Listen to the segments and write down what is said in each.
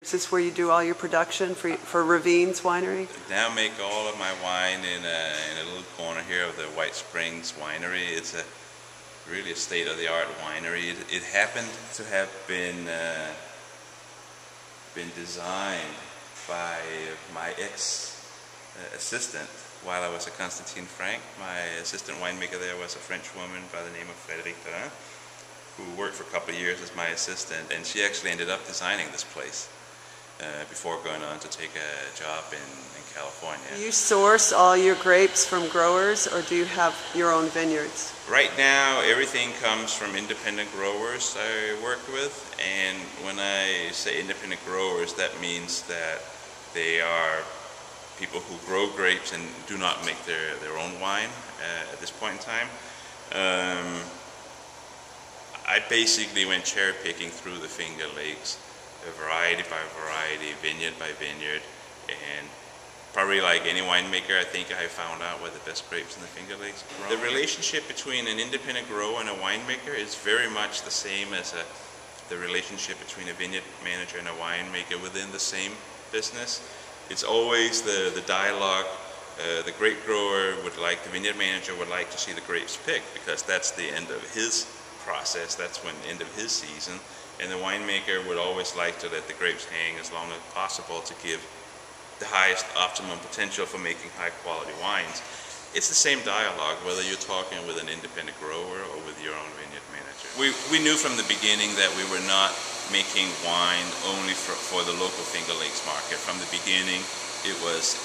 Is this where you do all your production for Ravines Winery? Now make all of my wine in a little corner here of the White Springs Winery. It's really a state-of-the-art winery. It happened to have been designed by my ex-assistant while I was at Constantine Frank. My assistant winemaker there was a French woman by the name of Frédéric, who worked for a couple of years as my assistant, and she actually ended up designing this place before going on to take a job in California. Do you source all your grapes from growers, or do you have your own vineyards? Right now, everything comes from independent growers I work with, and when I say independent growers, that means that they are people who grow grapes and do not make their own wine at this point in time. I basically went cherry picking through the Finger Lakes, variety by variety, vineyard by vineyard, and probably like any winemaker, I think I found out where the best grapes in the Finger Lakes are grown. The relationship between an independent grower and a winemaker is very much the same as the relationship between a vineyard manager and a winemaker within the same business. It's always the dialogue. The grape grower would like, the vineyard manager would like to see the grapes picked, because that's the end of his process, that's when the end of his season. And the winemaker would always like to let the grapes hang as long as possible to give the highest optimum potential for making high quality wines. It's the same dialogue whether you're talking with an independent grower or with your own vineyard manager. We knew from the beginning that we were not making wine only for the local Finger Lakes market. From the beginning, it was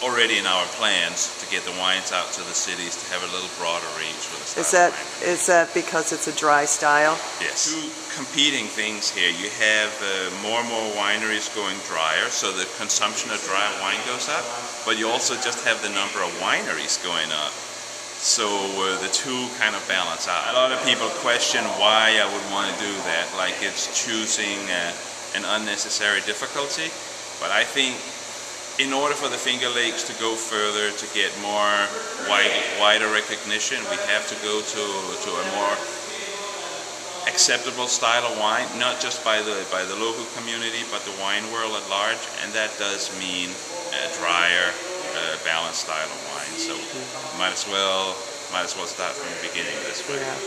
already in our plans to get the wines out to the cities to have a little broader reach with the style. Is that because it's a dry style? Yes. Two competing things here. You have more and more wineries going drier, so the consumption of dry wine goes up, but you also just have the number of wineries going up. So the two kind of balance out. A lot of people question why I would want to do that, like it's choosing an unnecessary difficulty, but I think in order for the Finger Lakes to go further, to get more wider recognition, we have to go to a more acceptable style of wine, not just by the local community, but the wine world at large, and that does mean a drier, balanced style of wine. So might as well start from the beginning this way. Yeah.